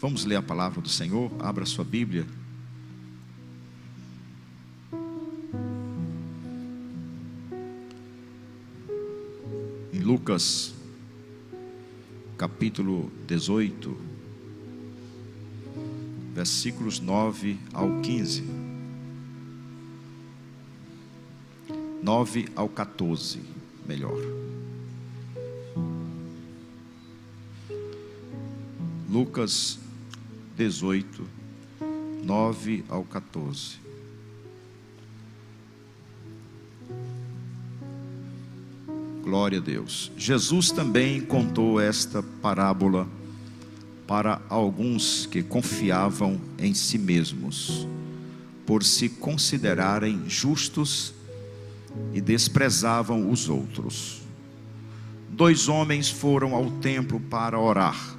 Vamos ler a palavra do Senhor. Abra sua Bíblia. Em Lucas, capítulo 18, versículos 9 ao 15. 9 ao 14, melhor. Lucas 18, 9 ao 14. Glória a Deus. Jesus também contou esta parábola para alguns que confiavam em si mesmos, por se considerarem justos, e desprezavam os outros. 2 homens foram ao templo para orar.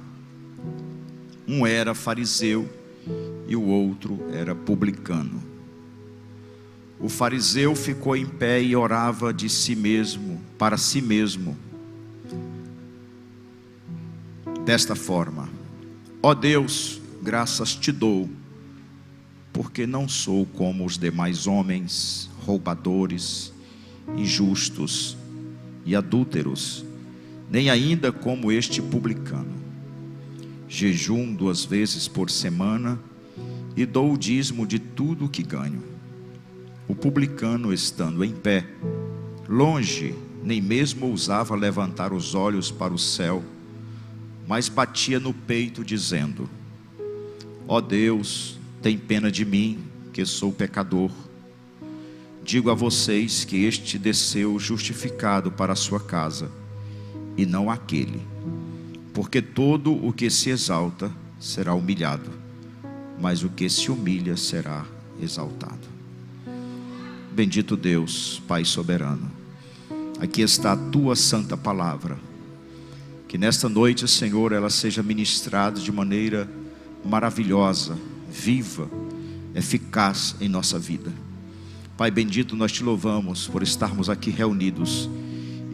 Um era fariseu e o outro era publicano. O fariseu ficou em pé e orava de si mesmo, para si mesmo, desta forma: ó Deus, graças te dou, porque não sou como os demais homens, roubadores, injustos e adúlteros, nem ainda como este publicano. Jejum 2 vezes por semana e dou o dízimo de tudo o que ganho. O publicano, estando em pé, longe, nem mesmo ousava levantar os olhos para o céu, mas batia no peito, dizendo: ó Deus, tem pena de mim, que sou pecador. Digo a vocês que este desceu justificado para a sua casa, e não aquele. Porque todo o que se exalta será humilhado, mas o que se humilha será exaltado. Bendito Deus, Pai soberano, aqui está a tua santa palavra. Que nesta noite, Senhor, ela seja ministrada de maneira maravilhosa, viva, eficaz em nossa vida. Pai bendito, nós te louvamos por estarmos aqui reunidos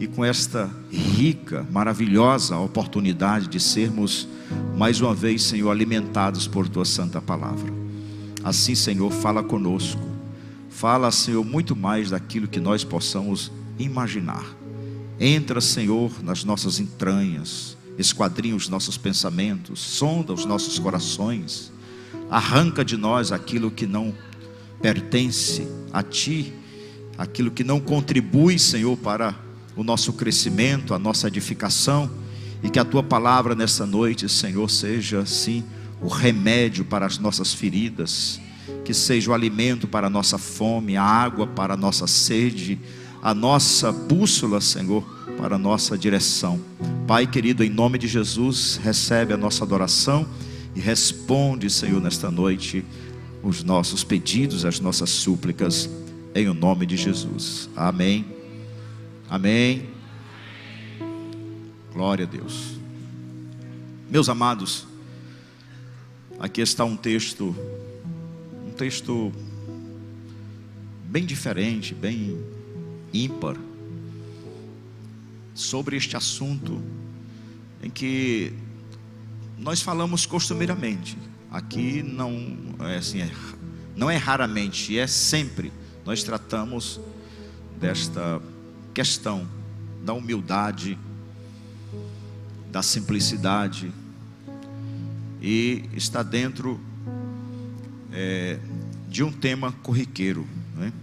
e com esta rica, maravilhosa oportunidade de sermos mais uma vez, Senhor, alimentados por tua santa palavra. Assim, Senhor, fala conosco. Fala, Senhor, muito mais daquilo que nós possamos imaginar. Entra, Senhor, nas nossas entranhas, esquadrinha os nossos pensamentos, sonda os nossos corações, arranca de nós aquilo que não pertence a Ti, aquilo que não contribui, Senhor, para o nosso crescimento, a nossa edificação, e que a Tua palavra nessa noite, Senhor, seja assim o remédio para as nossas feridas, que seja o alimento para a nossa fome, a água para a nossa sede, a nossa bússola, Senhor, para a nossa direção. Pai querido, em nome de Jesus, recebe a nossa adoração e responde, Senhor, nesta noite os nossos pedidos, as nossas súplicas, em o nome de Jesus. Amém. Amém. Glória a Deus. Meus amados, aqui está um texto bem diferente, bem ímpar, sobre este assunto em que nós falamos costumeiramente. Aqui não é assim, não é raramente, é sempre. Nós tratamos desta questão da humildade, da simplicidade, e está dentro de um tema corriqueiro, não é?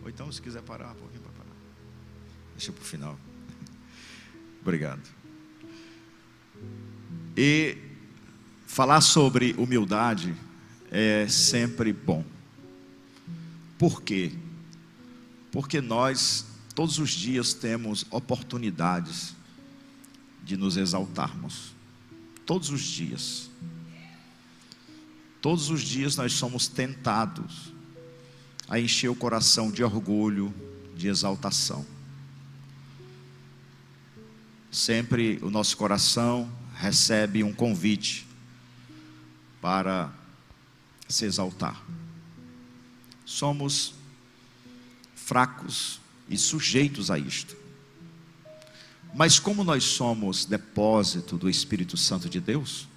Ou então, se quiser parar um pouquinho, para parar. Deixa para o final. Obrigado. E falar sobre humildade é sempre bom. Por quê? Porque nós todos os dias temos oportunidades de nos exaltarmos. Todos os dias. Todos os dias nós somos tentados a encher o coração de orgulho, de exaltação. Sempre o nosso coração recebe um convite para se exaltar. Somos fracos e sujeitos a isto. Mas como nós somos depósito do Espírito Santo de Deus,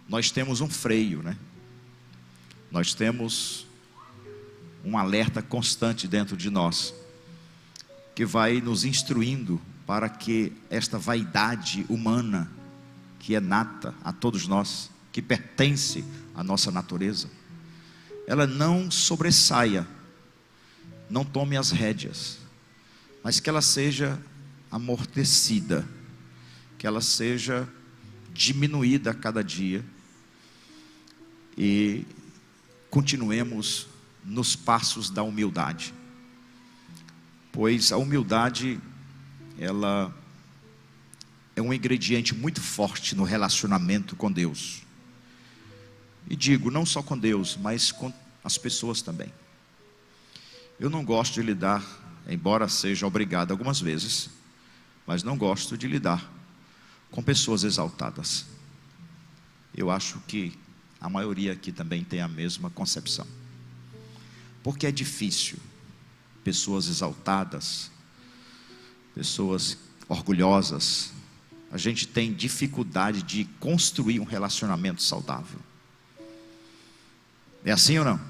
nós temos um freio, né? Nós temos um alerta constante dentro de nós, que vai nos instruindo para que esta vaidade humana, que é nata a todos nós, que pertence à nossa natureza, ela não sobressaia, não tome as rédeas, mas que ela seja amortecida, que ela seja diminuída a cada dia, e continuemos nos passos da humildade, pois a humildade, ela é um ingrediente muito forte no relacionamento com Deus. E digo, não só com Deus, mas com as pessoas também. Eu não gosto de lidar, embora seja obrigado algumas vezes, mas não gosto de lidar com pessoas exaltadas. Eu acho que a maioria aqui também tem a mesma concepção. Porque é difícil pessoas exaltadas, pessoas orgulhosas, a gente tem dificuldade de construir um relacionamento saudável. É assim ou não?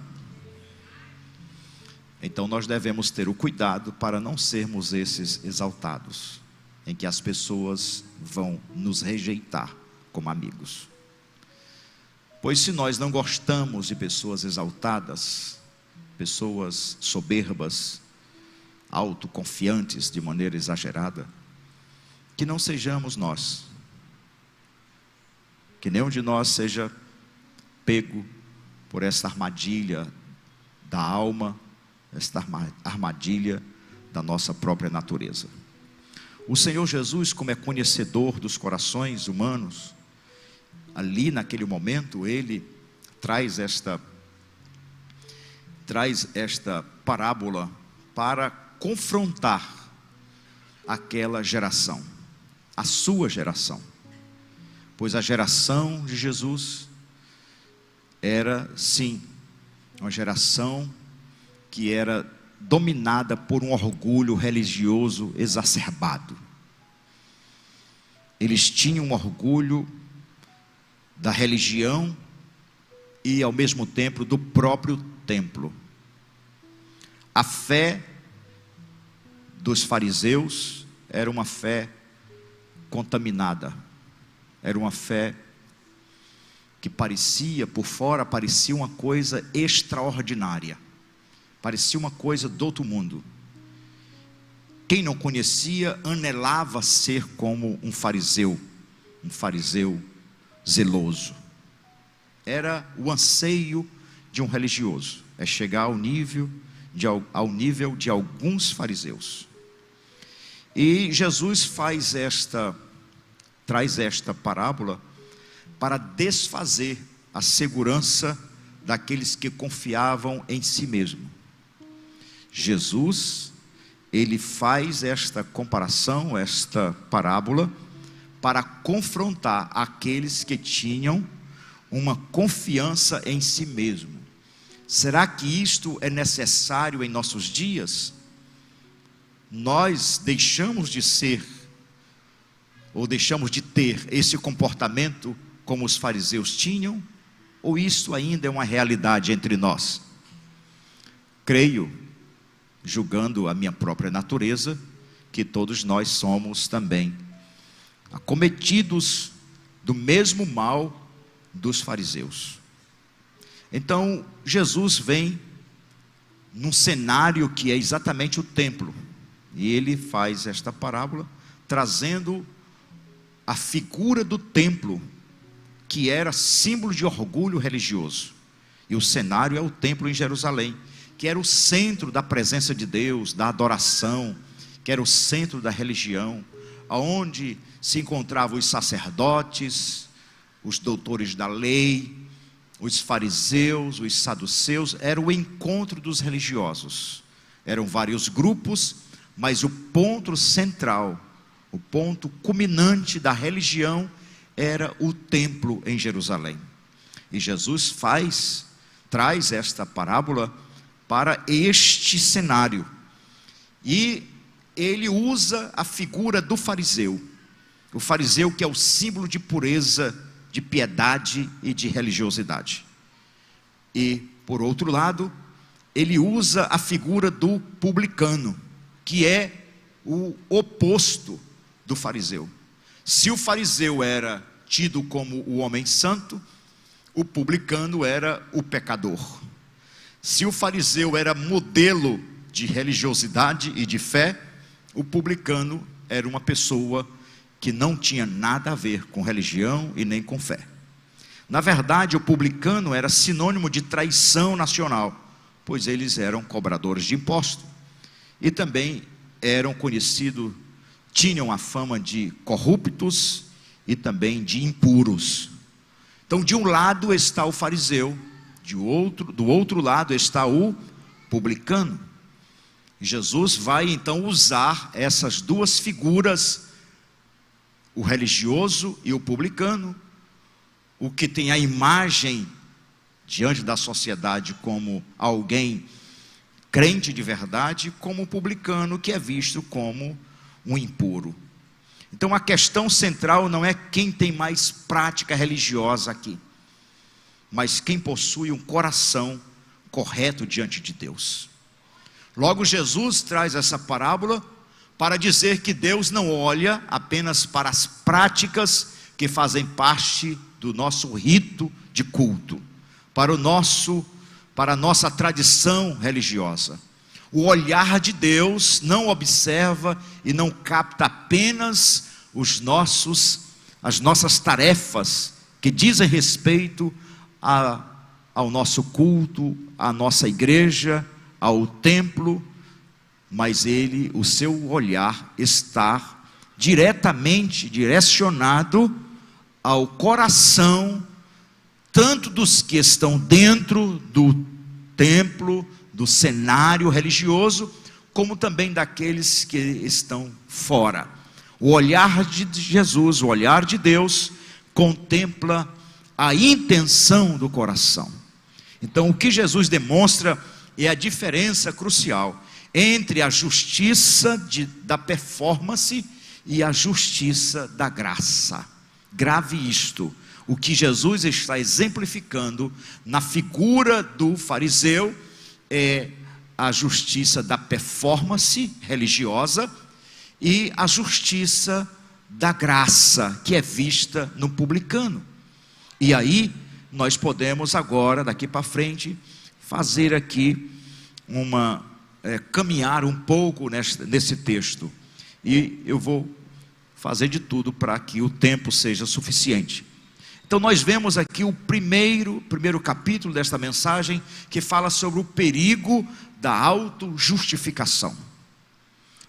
Então nós devemos ter o cuidado para não sermos esses exaltados, em que as pessoas vão nos rejeitar como amigos. Pois se nós não gostamos de pessoas exaltadas, pessoas soberbas, autoconfiantes de maneira exagerada, que não sejamos nós, que nenhum de nós seja pego por esta armadilha da alma, esta armadilha da nossa própria natureza. O Senhor Jesus, como é conhecedor dos corações humanos, ali naquele momento, Ele traz esta parábola para confrontar aquela geração, a sua geração, pois a geração de Jesus era sim uma geração que era dominada por um orgulho religioso exacerbado. Eles tinham um orgulho da religião e ao mesmo tempo do próprio templo. A fé dos fariseus era uma fé contaminada, era uma fé que parecia, por fora, parecia uma coisa extraordinária, parecia uma coisa do outro mundo. Quem não conhecia anelava ser como um fariseu zeloso. Era o anseio de um religioso, é chegar ao nível de alguns fariseus. E Jesus traz esta parábola para desfazer a segurança daqueles que confiavam em si mesmo. Jesus, ele faz esta comparação, esta parábola, para confrontar aqueles que tinham uma confiança em si mesmo. Será que isto é necessário em nossos dias? Nós deixamos de ser, ou deixamos de ter esse comportamento como os fariseus tinham? Ou isso ainda é uma realidade entre nós? Creio, julgando a minha própria natureza, que todos nós somos também acometidos do mesmo mal dos fariseus. Então Jesus vem num cenário que é exatamente o templo, e ele faz esta parábola trazendo a figura do templo, que era símbolo de orgulho religioso. E o cenário é o templo em Jerusalém, que era o centro da presença de Deus, da adoração, que era o centro da religião, aonde se encontravam os sacerdotes, os doutores da lei, os fariseus, os saduceus. Era o encontro dos religiosos. Eram vários grupos, mas o ponto central, o ponto culminante da religião era o templo em Jerusalém. E Jesus traz esta parábola para este cenário. E ele usa a figura do fariseu. O fariseu, que é o símbolo de pureza, de piedade e de religiosidade. E, por outro lado, ele usa a figura do publicano, que é o oposto do fariseu. Se o fariseu era tido como o homem santo, o publicano era o pecador. Se o fariseu era modelo de religiosidade e de fé, o publicano era uma pessoa que não tinha nada a ver com religião e nem com fé. Na verdade, o publicano era sinônimo de traição nacional, pois eles eram cobradores de impostos e também eram conhecidos, tinham a fama de corruptos e também de impuros. Então, de um lado está o fariseu, do outro lado está o publicano. Jesus vai então usar essas duas figuras, o religioso e o publicano, o que tem a imagem diante da sociedade como alguém crente de verdade, como o publicano, que é visto como um impuro. Então a questão central não é quem tem mais prática religiosa aqui, mas quem possui um coração correto diante de Deus. Logo, Jesus traz essa parábola para dizer que Deus não olha apenas para as práticas que fazem parte do nosso rito de culto, para a nossa tradição religiosa. O olhar de Deus não observa e não capta apenas as nossas tarefas que dizem respeito ao nosso culto, à nossa igreja, ao templo, mas o seu olhar está diretamente direcionado ao coração, tanto dos que estão dentro do templo, do cenário religioso, como também daqueles que estão fora. O olhar de Jesus, o olhar de Deus, contempla a intenção do coração. Então, o que Jesus demonstra é a diferença crucial entre a justiça da performance e a justiça da graça. Grave isto: o que Jesus está exemplificando na figura do fariseu é a justiça da performance religiosa e a justiça da graça, que é vista no publicano. E aí nós podemos agora, daqui para frente, fazer aqui caminhar um pouco nesse texto, e eu vou fazer de tudo para que o tempo seja suficiente. Então nós vemos aqui o primeiro capítulo desta mensagem, que fala sobre o perigo da autojustificação.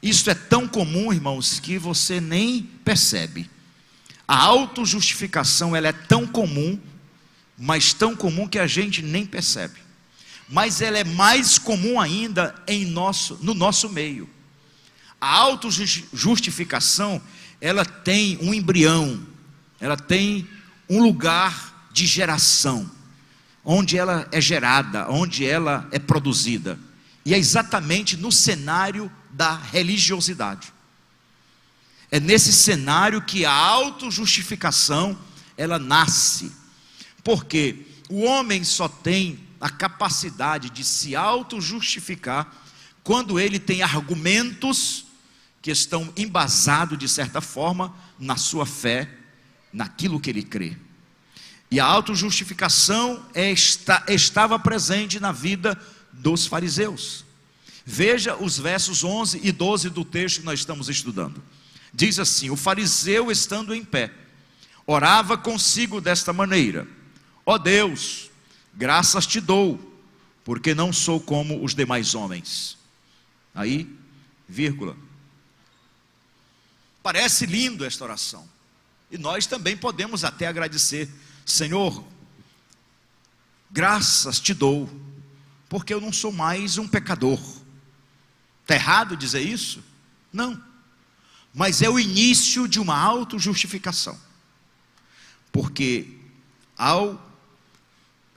Isso é tão comum, irmãos, que você nem percebe. A autojustificação, ela é tão comum, mas tão comum que a gente nem percebe. Mas ela é mais comum ainda no nosso meio. A autojustificação, ela tem um embrião, ela tem um lugar de geração, onde ela é gerada, onde ela é produzida, e é exatamente no cenário da religiosidade. É nesse cenário que a autojustificação, ela nasce, porque o homem só tem a capacidade de se autojustificar quando ele tem argumentos que estão embasados, de certa forma, na sua fé, naquilo que ele crê. E a autojustificação estava presente na vida dos fariseus. Veja os versos 11 e 12 do texto que nós estamos estudando. Diz assim: o fariseu, estando em pé, orava consigo desta maneira: ó Deus, graças te dou, porque não sou como os demais homens. Aí, vírgula. Parece lindo esta oração, e nós também podemos até agradecer: Senhor, graças te dou, porque eu não sou mais um pecador. Está errado dizer isso? Não, mas é o início de uma autojustificação, porque ao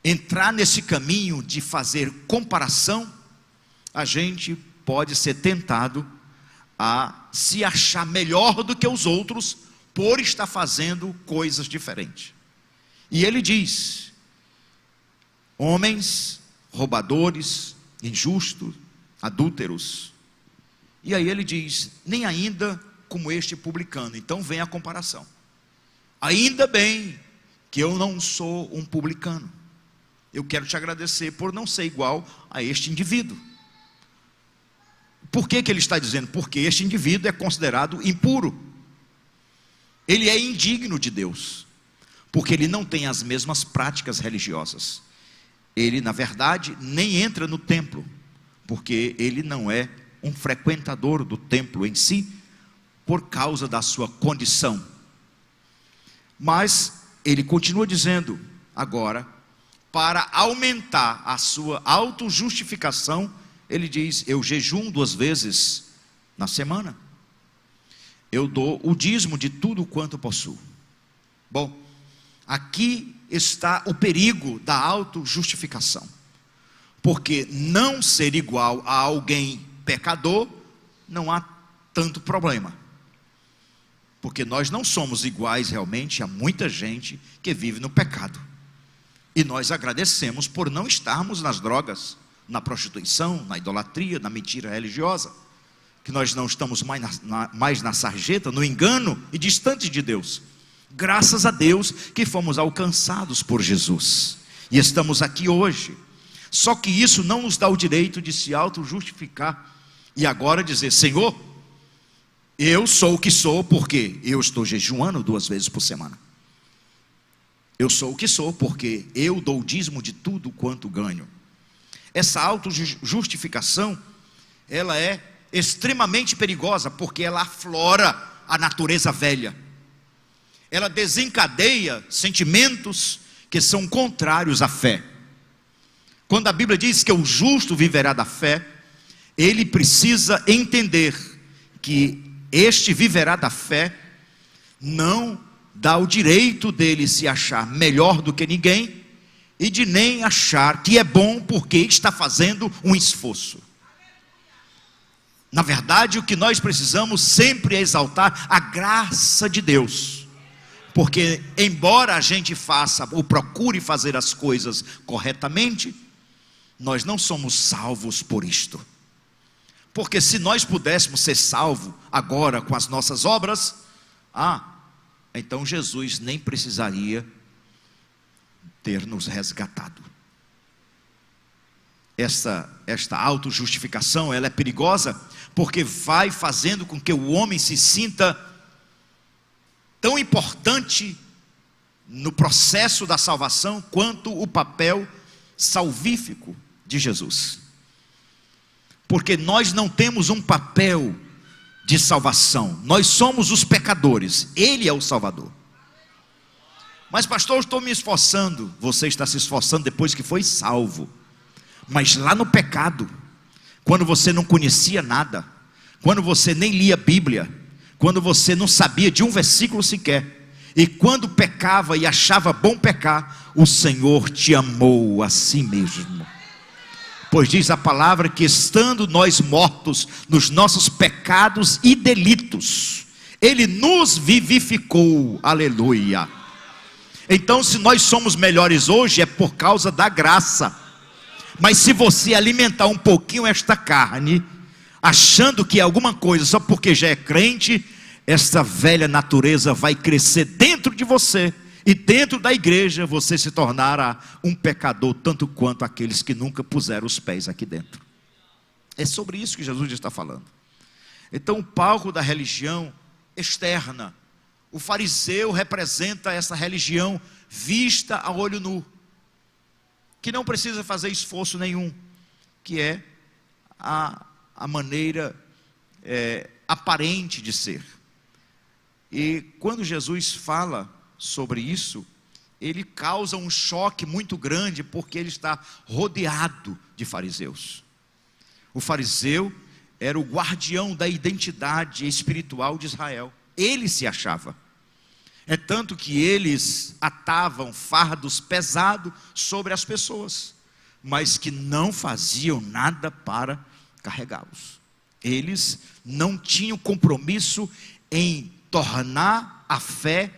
entrar nesse caminho de fazer comparação, a gente pode ser tentado a se achar melhor do que os outros por estar fazendo coisas diferentes. E ele diz: homens roubadores, injustos, adúlteros. E aí ele diz: nem ainda como este publicano. Então vem a comparação. Ainda bem que eu não sou um publicano. Eu quero te agradecer por não ser igual a este indivíduo. Por que ele está dizendo? Porque este indivíduo é considerado impuro. Ele é indigno de Deus, porque ele não tem as mesmas práticas religiosas. Ele, na verdade, nem entra no templo, porque ele não é um frequentador do templo em si, por causa da sua condição. Mas ele continua dizendo agora, para aumentar a sua autojustificação, ele diz: eu jejuo 2 vezes na semana, eu dou o dízimo de tudo quanto possuo. Bom, aqui está o perigo da autojustificação, porque não ser igual a alguém pecador, não há tanto problema, porque nós não somos iguais realmente a muita gente que vive no pecado, e nós agradecemos por não estarmos nas drogas, na prostituição, na idolatria, na mentira religiosa, que nós não estamos mais na sarjeta, no engano e distante de Deus. Graças a Deus que fomos alcançados por Jesus, e estamos aqui hoje. Só que isso não nos dá o direito de se auto-justificar, e agora dizer: Senhor, eu sou o que sou, porque eu estou jejuando 2 vezes por semana. Eu sou o que sou, porque eu dou o dízimo de tudo quanto ganho. Essa auto-justificação, ela é extremamente perigosa, porque ela aflora a natureza velha. Ela desencadeia sentimentos que são contrários à fé. Quando a Bíblia diz que o justo viverá da fé, ele precisa entender que este viverá da fé não dá o direito dele se achar melhor do que ninguém, e de nem achar que é bom porque está fazendo um esforço. Na verdade, o que nós precisamos sempre é exaltar a graça de Deus, porque embora a gente faça ou procure fazer as coisas corretamente, nós não somos salvos por isto. Porque se nós pudéssemos ser salvos agora com as nossas obras, então Jesus nem precisaria ter nos resgatado. Esta autojustificação, ela é perigosa, porque vai fazendo com que o homem se sinta tão importante no processo da salvação quanto o papel salvífico de Jesus. Porque nós não temos um papel de salvação, nós somos os pecadores, Ele é o Salvador. Mas pastor, eu estou me esforçando. Você está se esforçando depois que foi salvo, mas lá no pecado, quando você não conhecia nada, quando você nem lia a Bíblia, quando você não sabia de um versículo sequer, e quando pecava e achava bom pecar, o Senhor te amou a si mesmo. Pois diz a palavra que estando nós mortos nos nossos pecados e delitos, Ele nos vivificou, aleluia. Então, se nós somos melhores hoje, é por causa da graça. Mas se você alimentar um pouquinho esta carne, achando que é alguma coisa só porque já é crente, esta velha natureza vai crescer dentro de você, e dentro da igreja você se tornará um pecador, tanto quanto aqueles que nunca puseram os pés aqui dentro. É sobre isso que Jesus está falando. Então, o palco da religião externa, o fariseu representa essa religião vista a olho nu, que não precisa fazer esforço nenhum, que é a maneira aparente de ser. E quando Jesus fala sobre isso, ele causa um choque muito grande, porque ele está rodeado de fariseus. O fariseu era o guardião da identidade espiritual de Israel. Ele se achava. É tanto que eles atavam fardos pesados sobre as pessoas, mas que não faziam nada para carregá-los. Eles não tinham compromisso em tornar a fé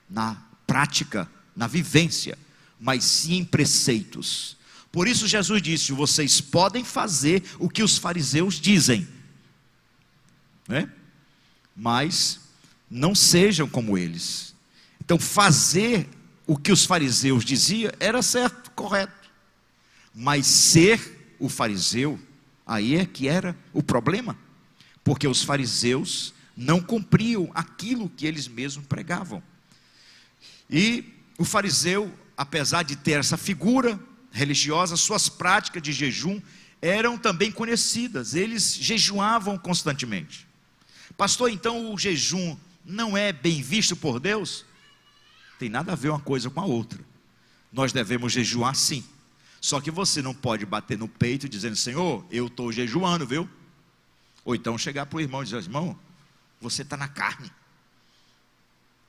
na prática, na vivência, mas sim em preceitos. Por isso Jesus disse: vocês podem fazer o que os fariseus dizem, né? Mas não sejam como eles. Então fazer o que os fariseus diziam era certo, correto, mas ser o fariseu, aí é que era o problema, porque os fariseus não cumpriam aquilo que eles mesmos pregavam. E o fariseu, apesar de ter essa figura religiosa, suas práticas de jejum eram também conhecidas. Eles jejuavam constantemente. Pastor, então o jejum não é bem visto por Deus? Tem nada a ver uma coisa com a outra. Nós devemos jejuar sim. Só que você não pode bater no peito dizendo: Senhor, eu estou jejuando, viu? Ou então chegar para o irmão e dizer: irmão, você está na carne.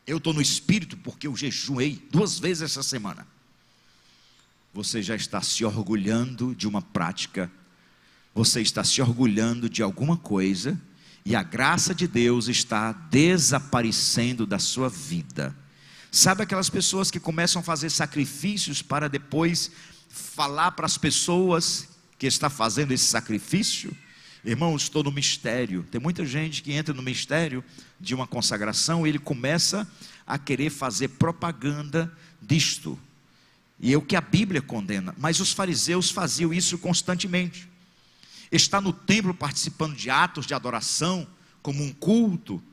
Eu estou no espírito porque eu jejuei 2 vezes essa semana. Você já está se orgulhando de uma prática. Você está se orgulhando de alguma coisa. E a graça de Deus está desaparecendo da sua vida. Sabe aquelas pessoas que começam a fazer sacrifícios para depois falar para as pessoas que está fazendo esse sacrifício? Irmão, estou no mistério. Tem muita gente que entra no mistério de uma consagração e ele começa a querer fazer propaganda disto. E é o que a Bíblia condena. Mas os fariseus faziam isso constantemente. Estar no templo participando de atos de adoração, como um culto,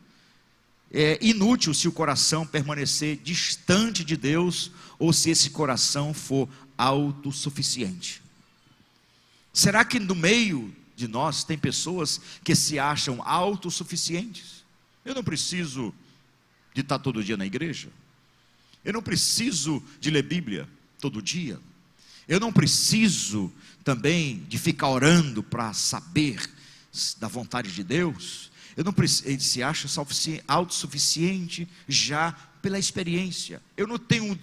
é inútil se o coração permanecer distante de Deus, ou se esse coração for autossuficiente. Será que no meio de nós tem pessoas que se acham autossuficientes? Eu não preciso de estar todo dia na igreja. Eu não preciso de ler Bíblia todo dia. Eu não preciso também de ficar orando para saber da vontade de Deus. Eu não preciso. Ele se acha autossuficiente já pela experiência. Eu não tenho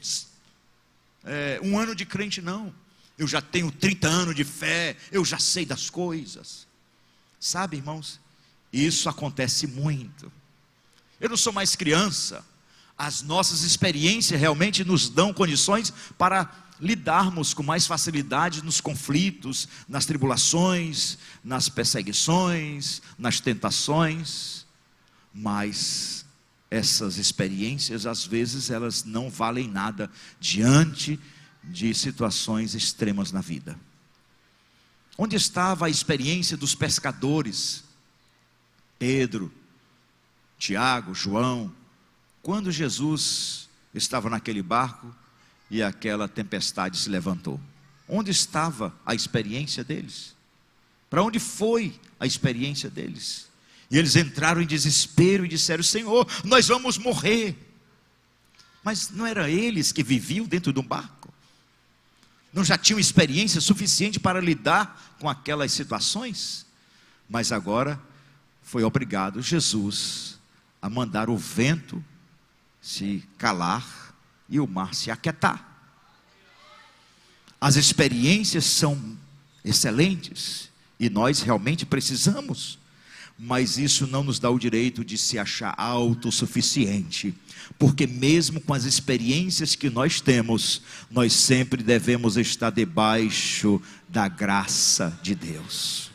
um ano de crente, não. Eu já tenho 30 anos de fé, eu já sei das coisas. Sabe, irmãos, isso acontece muito. Eu não sou mais criança. As nossas experiências realmente nos dão condições para lidarmos com mais facilidade nos conflitos, nas tribulações, nas perseguições, nas tentações. Mas essas experiências, às vezes, elas não valem nada diante de situações extremas na vida. Onde estava a experiência dos pescadores? Pedro, Tiago, João, quando Jesus estava naquele barco e aquela tempestade se levantou? Onde estava a experiência deles? Para onde foi a experiência deles? E eles entraram em desespero e disseram: Senhor, nós vamos morrer. Mas não eram eles que viviam dentro de um barco? Não já tinham experiência suficiente para lidar com aquelas situações? Mas agora foi obrigado Jesus a mandar o vento se calar e o mar se aquietar. As experiências são excelentes e nós realmente precisamos, mas isso não nos dá o direito de se achar autossuficiente, porque mesmo com as experiências que nós temos, nós sempre devemos estar debaixo da graça de Deus.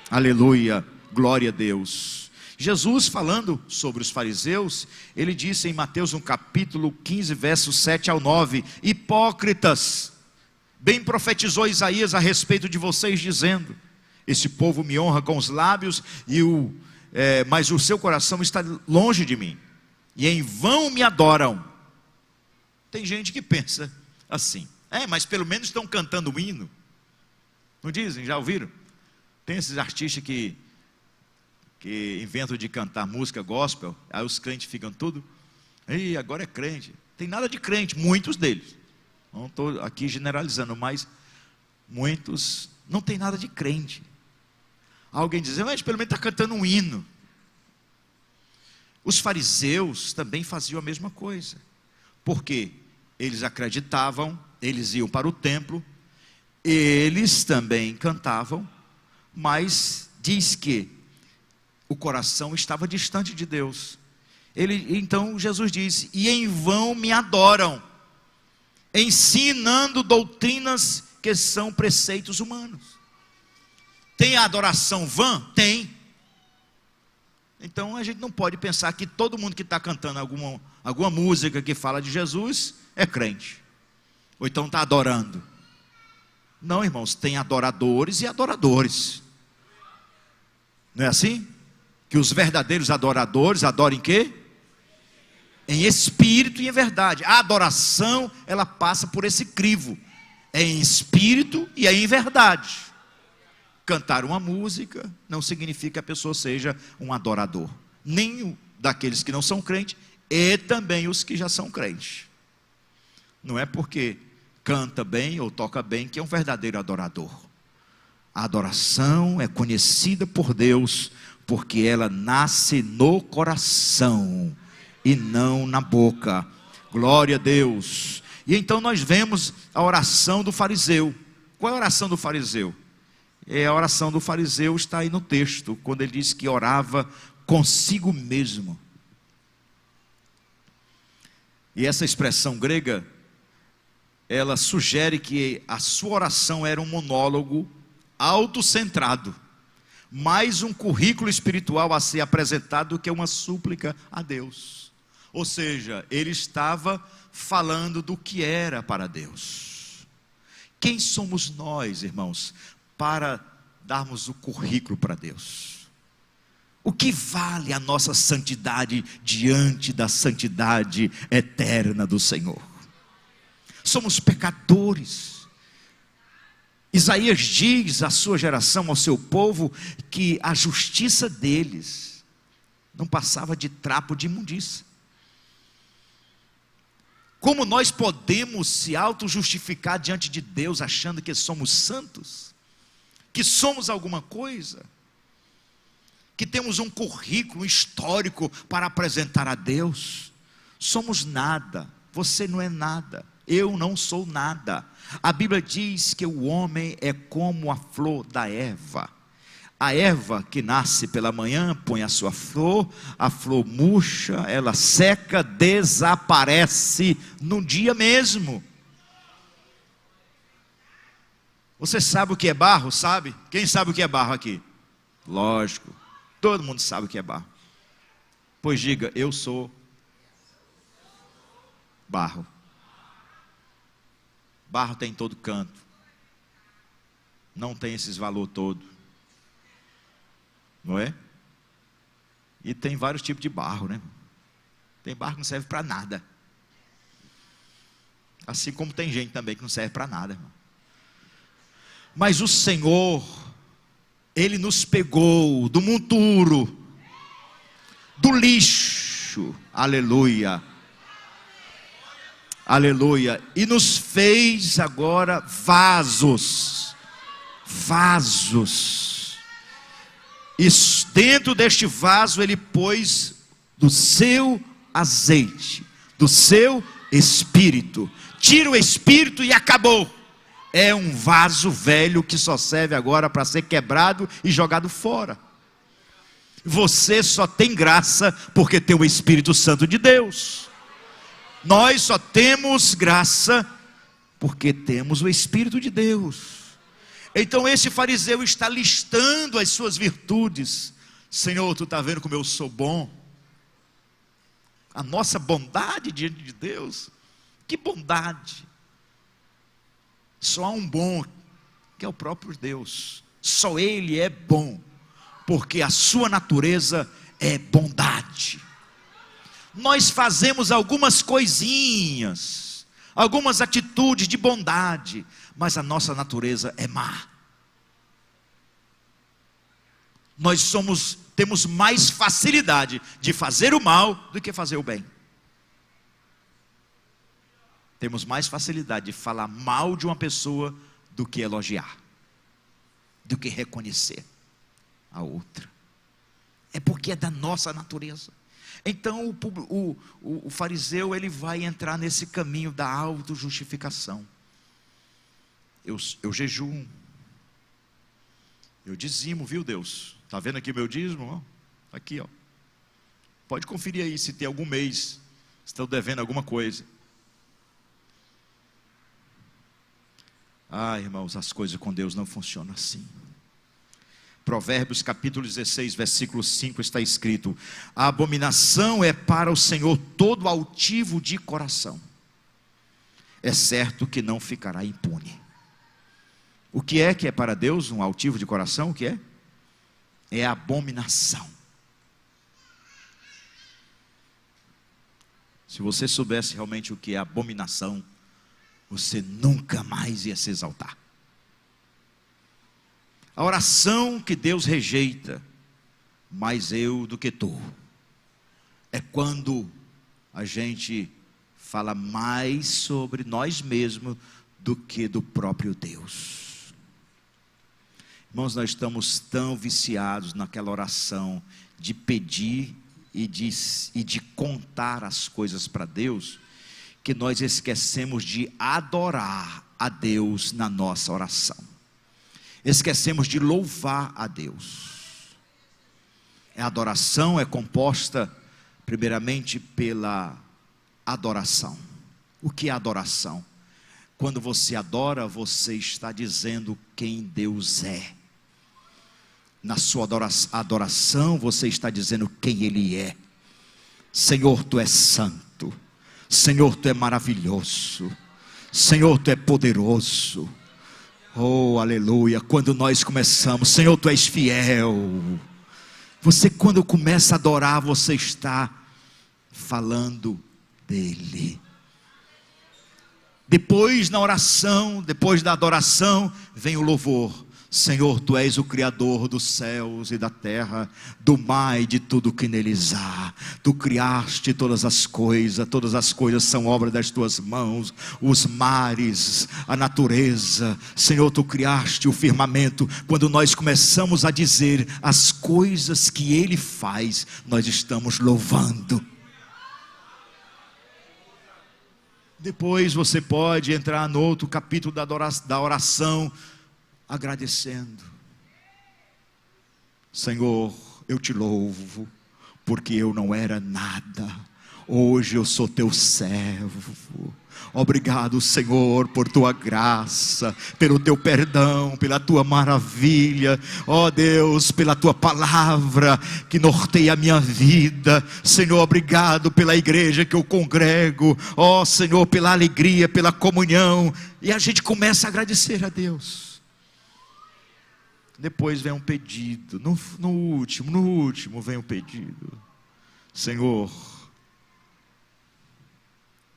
Aleluia, glória a Deus. Jesus, falando sobre os fariseus, ele disse em Mateus no capítulo 15, versos 7 ao 9: hipócritas, bem profetizou Isaías a respeito de vocês, dizendo: esse povo me honra com os lábios, mas o seu coração está longe de mim, e em vão me adoram. Tem gente que pensa assim: mas pelo menos estão cantando um hino. Não dizem? Já ouviram? Tem esses artistas que inventam de cantar música gospel, aí os crentes ficam tudo: ei, agora é crente. Tem nada de crente, muitos deles. Não estou aqui generalizando, mas muitos não tem nada de crente. Alguém diz: mas pelo menos está cantando um hino. Os fariseus também faziam a mesma coisa, porque eles acreditavam, eles iam para o templo, eles também cantavam, mas diz que o coração estava distante de Deus. Então Jesus disse: e em vão me adoram, ensinando doutrinas que são preceitos humanos. Tem a adoração vã? Tem. Então a gente não pode pensar que todo mundo que está cantando alguma música que fala de Jesus é crente, ou então está adorando. Não, irmãos, tem adoradores e adoradores. Não é assim? Que os verdadeiros adoradores adoram em quê? Em espírito e em verdade. A adoração, ela passa por esse crivo: é em espírito e é em verdade. Cantar uma música não significa que a pessoa seja um adorador, nem daqueles que não são crentes, e também os que já são crentes. Não é porque canta bem ou toca bem que é um verdadeiro adorador. A adoração é conhecida por Deus porque ela nasce no coração e não na boca. Glória a Deus. E então nós vemos a oração do fariseu. Qual é a oração do fariseu? A oração do fariseu está aí no texto, quando ele diz que orava consigo mesmo. E essa expressão grega, ela sugere que a sua oração era um monólogo autocentrado, mais um currículo espiritual a ser apresentado do que uma súplica a Deus. Ou seja, ele estava falando do que era para Deus. Quem somos nós, irmãos, para darmos o currículo para Deus? O que vale a nossa santidade diante da santidade eterna do Senhor? Somos pecadores. Isaías diz à sua geração, ao seu povo, que a justiça deles não passava de trapo de imundícia. Como nós podemos se auto-justificar diante de Deus achando que somos santos? Que somos alguma coisa? Que temos um currículo histórico para apresentar a Deus? Somos nada. Você não é nada. Eu não sou nada. A Bíblia diz que o homem é como a flor da erva. A erva que nasce pela manhã põe a sua flor, a flor murcha, ela seca, desaparece no dia mesmo. Você sabe o que é barro? Sabe? Quem sabe o que é barro aqui? Lógico, todo mundo sabe o que é barro. Pois diga: eu sou barro. Barro tem em todo canto. Não tem esses valor todo. Não é? E tem vários tipos de barro, né? Tem barro que não serve para nada. Assim como tem gente também que não serve para nada, irmão. Mas o Senhor, Ele nos pegou do monturo, do lixo, aleluia, aleluia, e nos fez agora vasos, e dentro deste vaso Ele pôs do seu azeite, do seu espírito. Tira o espírito e acabou. É um vaso velho que só serve agora para ser quebrado e jogado fora. Você só tem graça porque tem o Espírito Santo de Deus. Nós só temos graça porque temos o Espírito de Deus. Então esse fariseu está listando as suas virtudes. Senhor, tu está vendo como eu sou bom? A nossa bondade diante de Deus. Que bondade! Só há um bom, que é o próprio Deus. Só Ele é bom, porque a sua natureza é bondade. Nós fazemos algumas coisinhas, algumas atitudes de bondade, mas a nossa natureza é má. Nós temos mais facilidade de fazer o mal do que fazer o bem. Temos mais facilidade de falar mal de uma pessoa do que elogiar, do que reconhecer a outra. É porque é da nossa natureza. Então o fariseu, ele vai entrar nesse caminho da autojustificação. Eu jejuo, eu dizimo, viu Deus? Está vendo aqui meu dízimo? Aqui, ó. Pode conferir aí se tem algum mês, se estão devendo alguma coisa. Ah, irmãos, as coisas com Deus não funcionam assim. Provérbios capítulo 16, versículo 5 está escrito: a abominação é para o Senhor todo altivo de coração. É certo que não ficará impune. O que é para Deus um altivo de coração? O que é? É abominação. Se você soubesse realmente o que é abominação, você nunca mais ia se exaltar. A oração que Deus rejeita, mais eu do que tu, é quando a gente fala mais sobre nós mesmos do que do próprio Deus. Irmãos, nós estamos tão viciados naquela oração de pedir e de contar as coisas para Deus, que nós esquecemos de adorar a Deus na nossa oração. Esquecemos de louvar a Deus. A adoração é composta primeiramente pela adoração. O que é adoração? Quando você adora, você está dizendo quem Deus é. Na sua adoração, você está dizendo quem Ele é. Senhor, Tu és santo. Senhor, Tu é maravilhoso. Senhor, Tu é poderoso. Oh, aleluia. Quando nós começamos, Senhor, Tu és fiel. Você, quando começa a adorar, você está falando dEle. Depois, na oração, depois da adoração, vem o louvor. Senhor, Tu és o Criador dos céus e da terra, do mar e de tudo que neles há. Tu criaste todas as coisas são obra das Tuas mãos, os mares, a natureza. Senhor, Tu criaste o firmamento. Quando nós começamos a dizer as coisas que Ele faz, nós estamos louvando. Depois você pode entrar no outro capítulo da oração, agradecendo. Senhor, eu Te louvo, porque eu não era nada, hoje eu sou Teu servo. Obrigado, Senhor, por Tua graça, pelo Teu perdão, pela Tua maravilha. Ó Deus, pela Tua palavra que norteia a minha vida. Senhor, obrigado pela igreja que eu congrego. Ó Senhor, pela alegria, pela comunhão. E a gente começa a agradecer a Deus. Depois vem um pedido. No último vem um pedido. Senhor,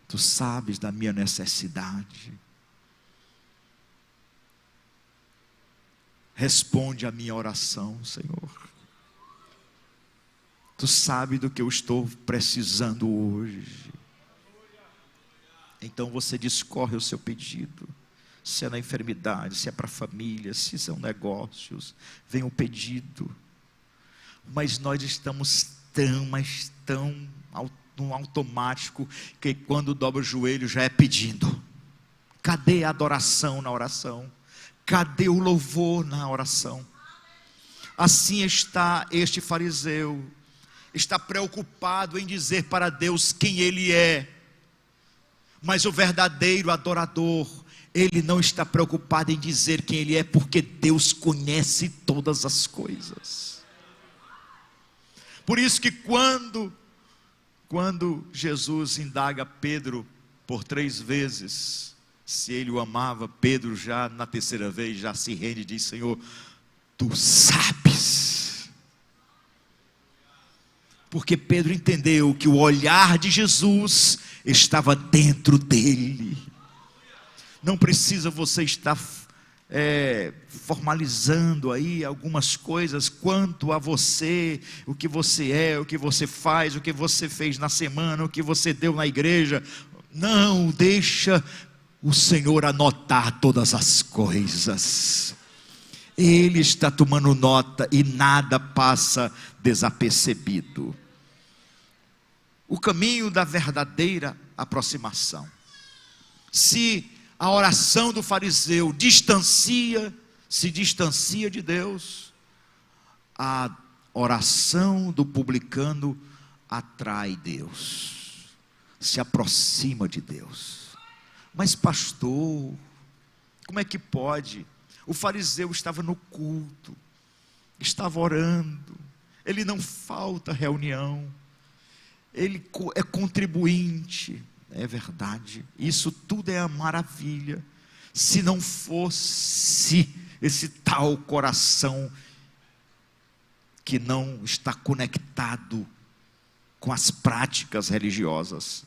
Tu sabes da minha necessidade. Responde a minha oração, Senhor. Tu sabes do que eu estou precisando hoje. Então você discorre o seu pedido. Se é na enfermidade, se é para a família, se são negócios, vem o pedido. Mas nós estamos tão no automático, que quando dobra o joelho já é pedindo. Cadê a adoração na oração? Cadê o louvor na oração? Assim está este fariseu, está preocupado em dizer para Deus quem ele é. Mas o verdadeiro adorador, ele não está preocupado em dizer quem ele é, porque Deus conhece todas as coisas. Por isso que quando Jesus indaga Pedro por 3 vezes se ele o amava, Pedro já na terceira vez já se rende e diz: Senhor, Tu sabes. Porque Pedro entendeu que o olhar de Jesus estava dentro dele. Não precisa você estar formalizando aí algumas coisas quanto a você, o que você é, o que você faz, o que você fez na semana, o que você deu na igreja. Não, deixa o Senhor anotar todas as coisas. Ele está tomando nota e nada passa desapercebido. O caminho da verdadeira aproximação. Se a oração do fariseu se distancia de Deus, a oração do publicano atrai Deus, se aproxima de Deus. Mas pastor, como é que pode? O fariseu estava no culto, estava orando, ele não falta reunião, ele é contribuinte. É verdade, isso tudo é a maravilha. Se não fosse esse tal coração que não está conectado com as práticas religiosas,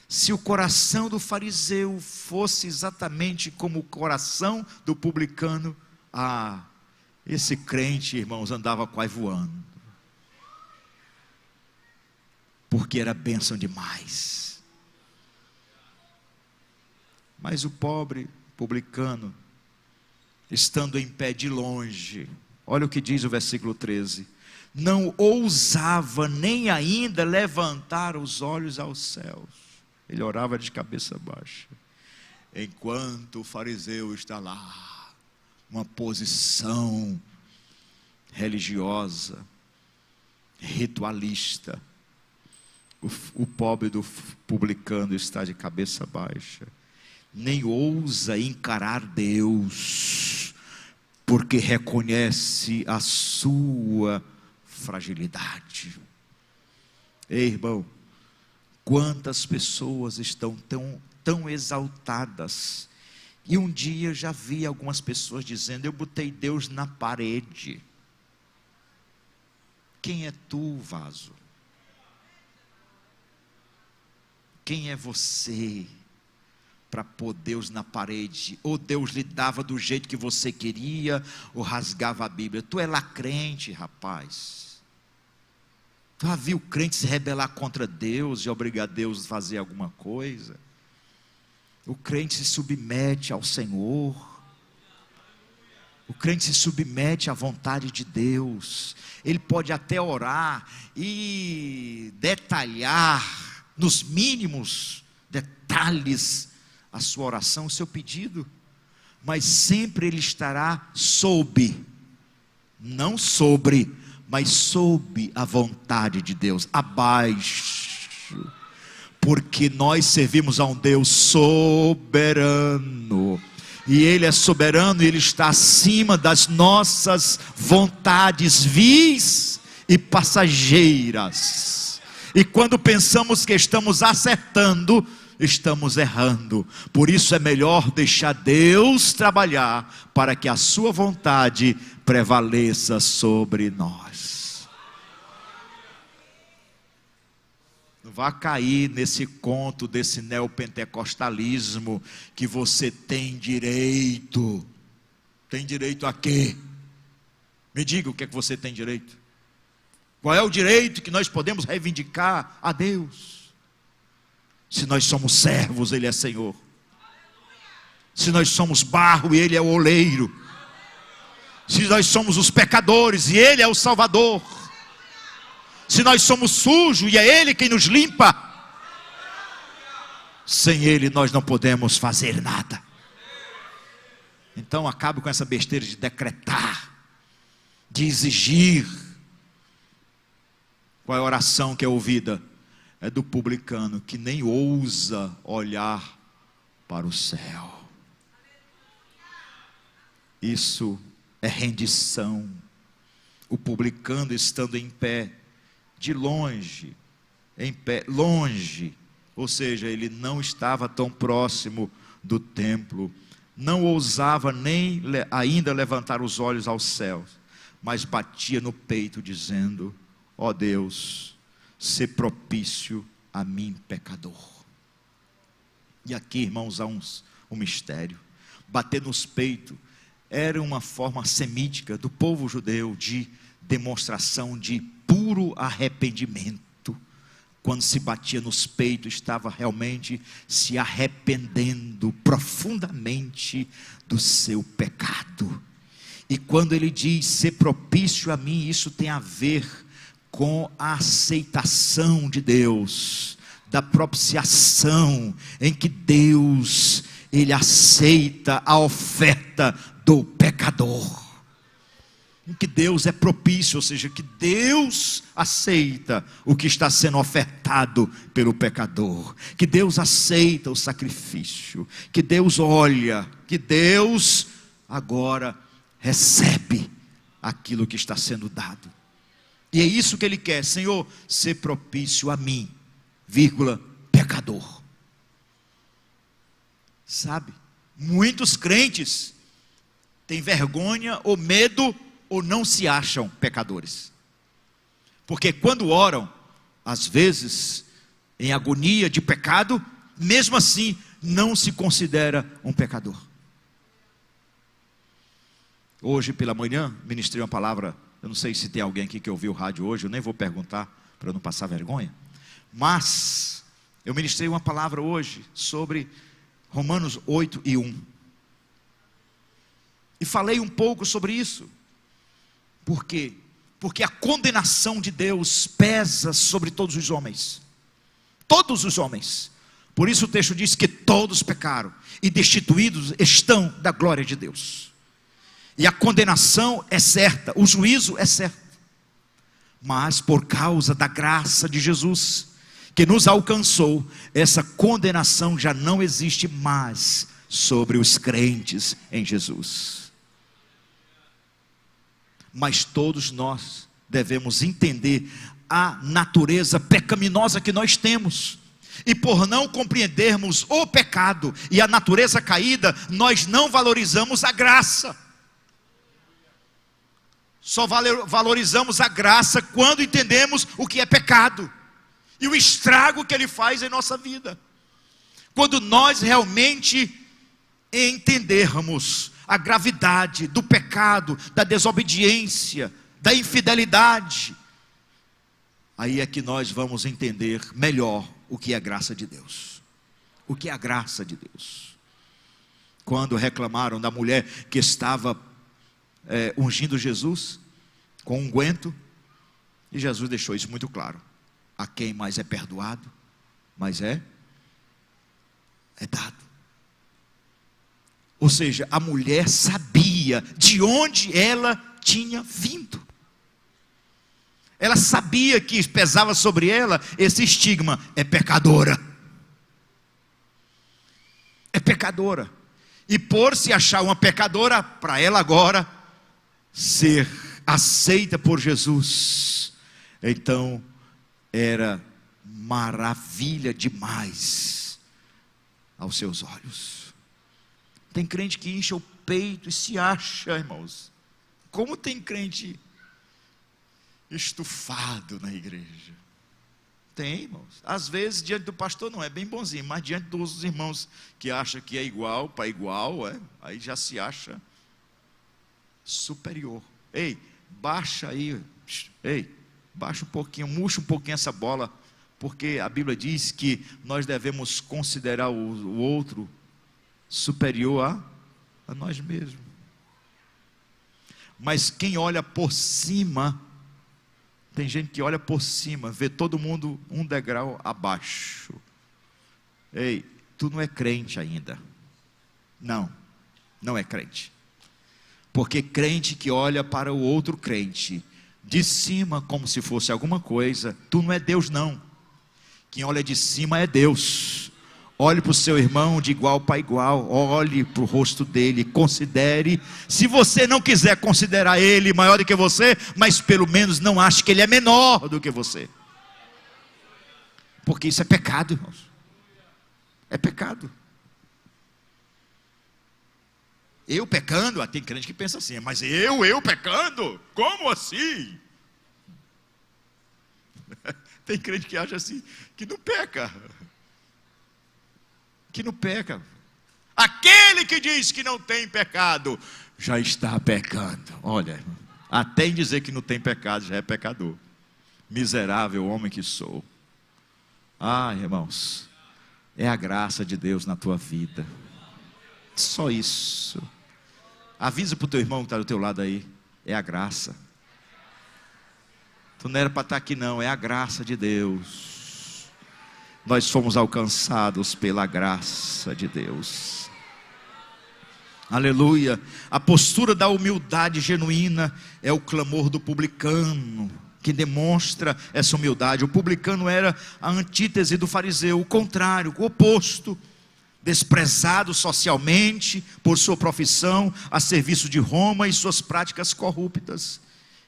se o coração do fariseu fosse exatamente como o coração do publicano, esse crente, irmãos, andava quase voando, porque era bênção demais. Mas o pobre publicano, estando em pé de longe, olha o que diz o versículo 13: não ousava nem ainda levantar os olhos aos céus. Ele orava de cabeça baixa, enquanto o fariseu está lá, uma posição religiosa, ritualista. O pobre do publicano está de cabeça baixa, nem ousa encarar Deus, porque reconhece a sua fragilidade. Ei, irmão, quantas pessoas estão tão exaltadas, e um dia já vi algumas pessoas dizendo: eu botei Deus na parede. Quem é tu, vaso? Quem é você para pôr Deus na parede? Ou Deus lhe dava do jeito que você queria, ou rasgava a Bíblia. Tu é lá crente, rapaz. Tu já viu crente se rebelar contra Deus e obrigar Deus a fazer alguma coisa? O crente se submete ao Senhor. O crente se submete à vontade de Deus. Ele pode até orar e detalhar nos mínimos detalhes a sua oração, o seu pedido, mas sempre ele estará não sobre, mas sob a vontade de Deus, abaixo, porque nós servimos a um Deus soberano, e Ele é soberano, e Ele está acima das nossas vontades vis e passageiras. E quando pensamos que estamos acertando, estamos errando. Por isso é melhor deixar Deus trabalhar, para que a sua vontade prevaleça sobre nós. Não vá cair nesse conto desse neopentecostalismo, que você tem direito. Tem direito a quê? Me diga o que é que você tem direito. Qual é o direito que nós podemos reivindicar a Deus? Se nós somos servos, Ele é Senhor. Se nós somos barro e Ele é o oleiro. Se nós somos os pecadores e Ele é o Salvador. Se nós somos sujos e é Ele quem nos limpa. Sem Ele nós não podemos fazer nada. Então acabe com essa besteira de decretar, de exigir. Qual é a oração que é ouvida? É do publicano, que nem ousa olhar para o céu. Isso é rendição. O publicano estando em pé, de longe, em pé, longe, ou seja, ele não estava tão próximo do templo, não ousava nem ainda levantar os olhos aos céus, mas batia no peito dizendo: ó Deus, sê propício a mim, pecador. E aqui, irmãos, há um mistério. Bater nos peitos era uma forma semítica do povo judeu de demonstração de puro arrependimento. Quando se batia nos peitos, estava realmente se arrependendo profundamente do seu pecado. E quando ele diz ser propício a mim, isso tem a ver com a aceitação de Deus, da propiciação, em que Deus, Ele aceita a oferta do pecador. que Deus é propício, ou seja, que Deus aceita o que está sendo ofertado pelo pecador, que Deus aceita o sacrifício, que Deus olha, que Deus agora recebe aquilo que está sendo dado. E é isso que Ele quer: Senhor, ser propício a mim, pecador. Sabe, muitos crentes têm vergonha ou medo, ou não se acham pecadores, porque quando oram, às vezes em agonia de pecado, mesmo assim não se considera um pecador. Hoje pela manhã ministrei uma palavra, eu não sei se tem alguém aqui que ouviu o rádio hoje, eu nem vou perguntar para não passar vergonha, mas eu ministrei uma palavra hoje sobre Romanos 8:1, e falei um pouco sobre isso. Por quê? Porque a condenação de Deus pesa sobre todos os homens. Todos os homens. Por isso o texto diz que todos pecaram e destituídos estão da glória de Deus. E a condenação é certa, o juízo é certo. Mas por causa da graça de Jesus, que nos alcançou, essa condenação já não existe mais sobre os crentes em Jesus. Mas todos nós devemos entender a natureza pecaminosa que nós temos, e por não compreendermos o pecado e a natureza caída, nós não valorizamos a graça. Só valorizamos a graça quando entendemos o que é pecado e o estrago que ele faz em nossa vida. Quando nós realmente entendermos a gravidade do pecado, da desobediência, da infidelidade, aí é que nós vamos entender melhor o que é a graça de Deus. O que é a graça de Deus? Quando reclamaram da mulher que estava ungindo Jesus com unguento, e Jesus deixou isso muito claro: a quem mais é perdoado, mais é dado. Ou seja, a mulher sabia de onde ela tinha vindo. Ela sabia que pesava sobre ela esse estigma: é pecadora. É pecadora. E por se achar uma pecadora, para ela agora ser aceita por Jesus, então era maravilha demais aos seus olhos. Tem crente que incha o peito e se acha, irmãos. Como tem crente estufado na igreja? Tem, irmãos. Às vezes diante do pastor não é bem bonzinho, mas diante dos irmãos que acham que é igual para igual, aí já se acha superior. Ei, baixa aí, baixa um pouquinho, murcha um pouquinho essa bola, porque a Bíblia diz que nós devemos considerar o outro superior a nós mesmos. Mas quem olha por cima, tem gente que olha por cima, vê todo mundo um degrau abaixo. Ei, tu não é crente ainda. Não é crente. Porque crente que olha para o outro crente de cima como se fosse alguma coisa, tu não é Deus não. Quem olha de cima é Deus. Olhe para o seu irmão de igual para igual, olhe para o rosto dele, considere. Se você não quiser considerar ele maior do que você, mas pelo menos não ache que ele é menor do que você, porque isso é pecado, irmãos. É pecado. Eu pecando, tem crente que pensa assim: mas eu pecando? Como assim? Tem crente que acha assim, que não peca. Que não peca. Aquele que diz que não tem pecado, já está pecando. Olha, até em dizer que não tem pecado, já é pecador. Miserável homem que sou. Irmãos, é a graça de Deus na tua vida. Só isso. Avisa para o teu irmão que está do teu lado aí: é a graça. Tu não era para estar aqui não, é a graça de Deus. Nós fomos alcançados pela graça de Deus. Aleluia. A postura da humildade genuína é o clamor do publicano, que demonstra essa humildade. O publicano era a antítese do fariseu, o contrário, o oposto. Desprezado socialmente por sua profissão a serviço de Roma e suas práticas corruptas.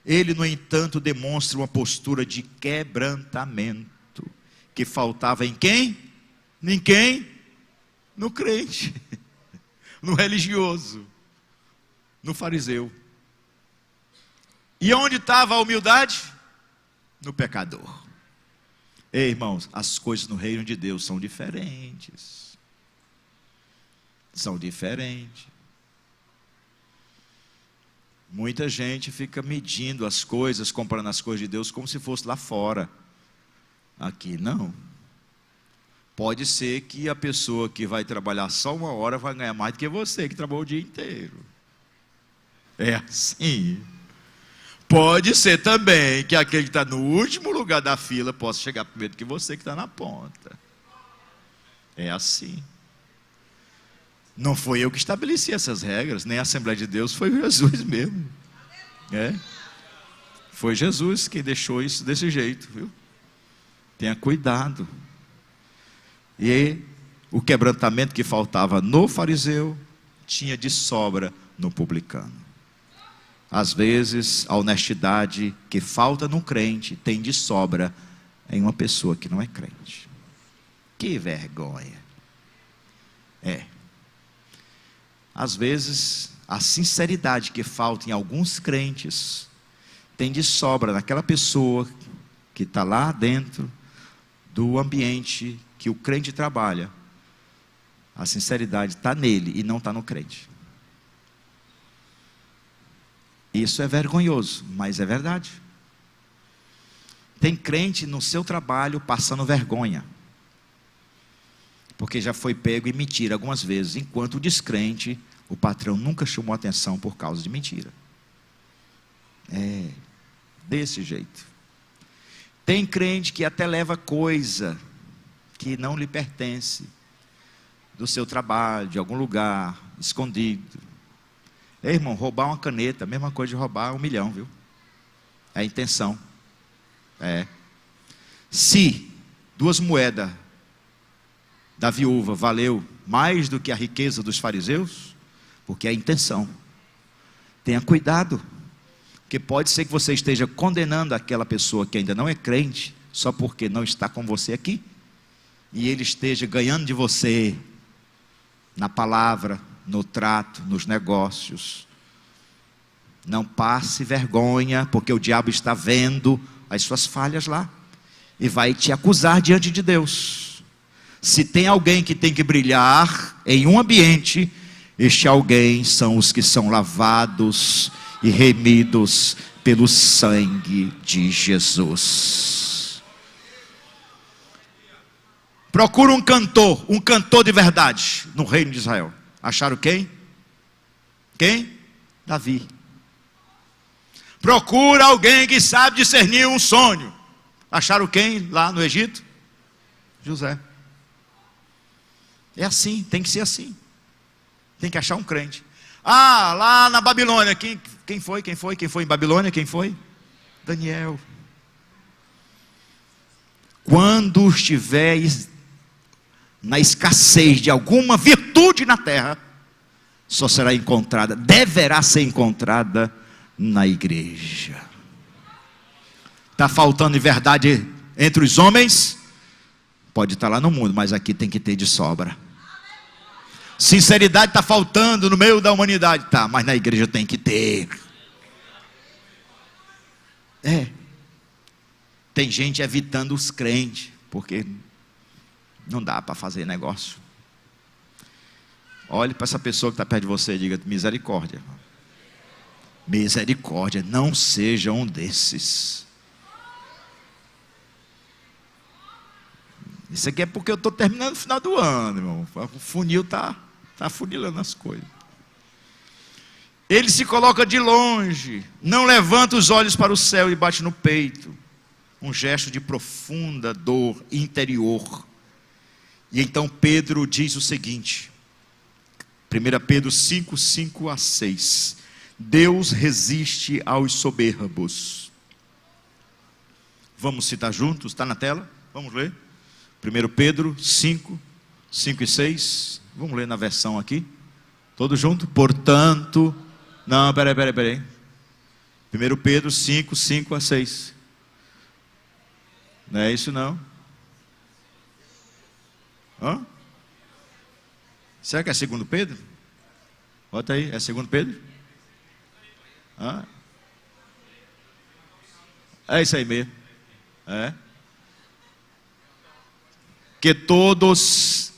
Ele, no entanto, demonstra uma postura de quebrantamento, que faltava em quem? Em quem? No crente, no religioso, no fariseu. E onde estava a humildade? No pecador. Ei, irmãos, as coisas no reino de Deus são diferentes. São diferentes. Muita gente fica medindo as coisas, comparando as coisas de Deus como se fosse lá fora. Aqui não. Pode ser que a pessoa que vai trabalhar só 1 hora vai ganhar mais do que você que trabalhou o dia inteiro. É assim. Pode ser também que aquele que está no último lugar da fila possa chegar primeiro que você que está na ponta. É assim. Não foi eu que estabeleci essas regras, nem a Assembleia de Deus, foi Jesus mesmo. Foi Jesus que deixou isso desse jeito, viu? Tenha cuidado. E o quebrantamento que faltava no fariseu, tinha de sobra no publicano. Às vezes, a honestidade que falta no crente, tem de sobra em uma pessoa que não é crente. Que vergonha. Às vezes, a sinceridade que falta em alguns crentes, tem de sobra naquela pessoa que está lá dentro do ambiente que o crente trabalha. A sinceridade está nele e não está no crente. Isso é vergonhoso, mas é verdade. Tem crente no seu trabalho passando vergonha, porque já foi pego em mentira algumas vezes, enquanto o descrente, o patrão nunca chamou atenção por causa de mentira. Desse jeito. Tem crente que até leva coisa que não lhe pertence, do seu trabalho, de algum lugar, escondido. Ei, irmão, roubar uma caneta, a mesma coisa de roubar 1 milhão, viu? É a intenção. Se 2 moedas da viúva valeu mais do que a riqueza dos fariseus, porque é a intenção. Tenha cuidado, porque pode ser que você esteja condenando aquela pessoa que ainda não é crente, só porque não está com você aqui, e ele esteja ganhando de você na palavra, no trato, nos negócios. Não passe vergonha, porque o diabo está vendo as suas falhas lá e vai te acusar diante de Deus. Se tem alguém que tem que brilhar em um ambiente, este alguém são os que são lavados e remidos pelo sangue de Jesus. Procura um cantor de verdade no reino de Israel. Acharam quem? Quem? Davi. Procura alguém que sabe discernir um sonho. Acharam quem lá no Egito? José. É assim, tem que ser assim. Tem que achar um crente. Lá na Babilônia, quem foi? Quem foi em Babilônia? Quem foi? Daniel. Quando estiver na escassez de alguma virtude na terra, só será encontrada, deverá ser encontrada na igreja. Está faltando em verdade entre os homens? Pode estar lá no mundo, mas aqui tem que ter de sobra. Sinceridade está faltando no meio da humanidade, tá, mas na igreja tem que ter. Tem gente evitando os crentes, porque não dá para fazer negócio. Olhe para essa pessoa que está perto de você e diga: misericórdia. Misericórdia, não seja um desses. Isso aqui é porque eu estou terminando o final do ano, irmão. O funil está afunilando as coisas. Ele se coloca de longe, não levanta os olhos para o céu e bate no peito. Um gesto de profunda dor interior. E então Pedro diz o seguinte: 1 Pedro 5, 5 a 6. Deus resiste aos soberbos. Vamos citar juntos? Está na tela? Vamos ler. 1 Pedro 5, 5 e 6. Vamos ler na versão aqui. Todos juntos? Portanto... Não, peraí. 1 Pedro 5, 5 a 6. Não é isso não. Hã? Será que é 2 Pedro? Bota aí, é 2 Pedro? Hã? É isso aí mesmo. É. Que todos...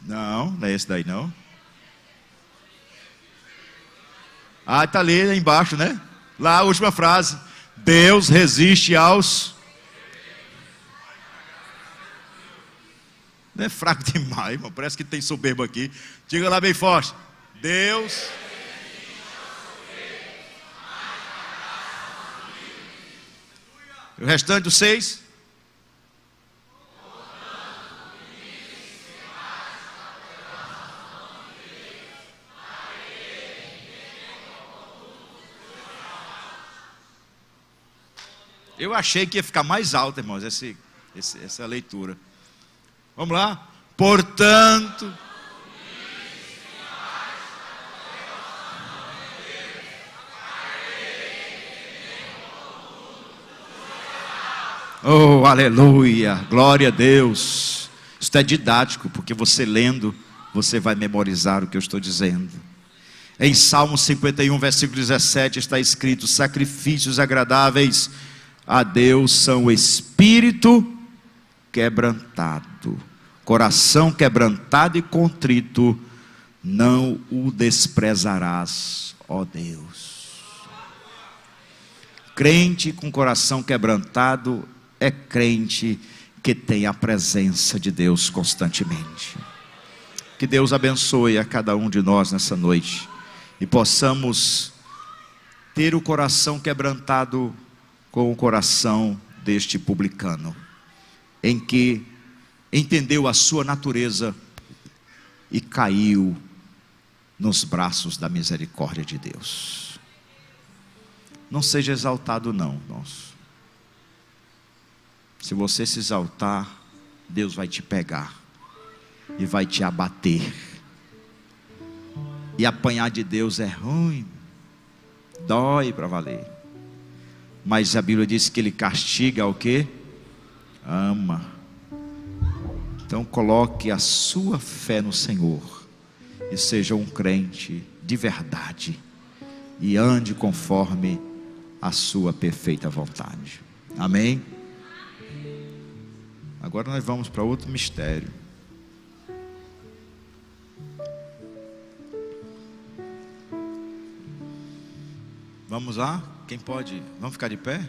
Não é esse daí não. Ah, está ali embaixo, né? Lá a última frase. Deus resiste aos... Não é fraco demais, irmão. Parece que tem soberbo aqui. Diga lá bem forte. Deus... O restante dos 6. Eu achei que ia ficar mais alto, irmãos, essa leitura. Vamos lá? Portanto... Oh, aleluia, glória a Deus. Isso é didático, porque você lendo, você vai memorizar o que eu estou dizendo. Em Salmo 51, versículo 17, está escrito: sacrifícios agradáveis a Deus são o espírito quebrantado, coração quebrantado e contrito, não o desprezarás, ó Deus. Crente com coração quebrantado é crente que tem a presença de Deus constantemente. Que Deus abençoe a cada um de nós nessa noite e possamos ter o coração quebrantado com o coração deste publicano, em que entendeu a sua natureza e caiu nos braços da misericórdia de Deus. Não seja exaltado não, irmãos. Se você se exaltar, Deus vai te pegar e vai te abater. E apanhar de Deus é ruim, dói para valer. Mas a Bíblia diz que Ele castiga o que? Ama. Então coloque a sua fé no Senhor e seja um crente de verdade e ande conforme a sua perfeita vontade. Amém? Agora nós vamos para outro mistério. Vamos lá? Quem pode? Vamos ficar de pé?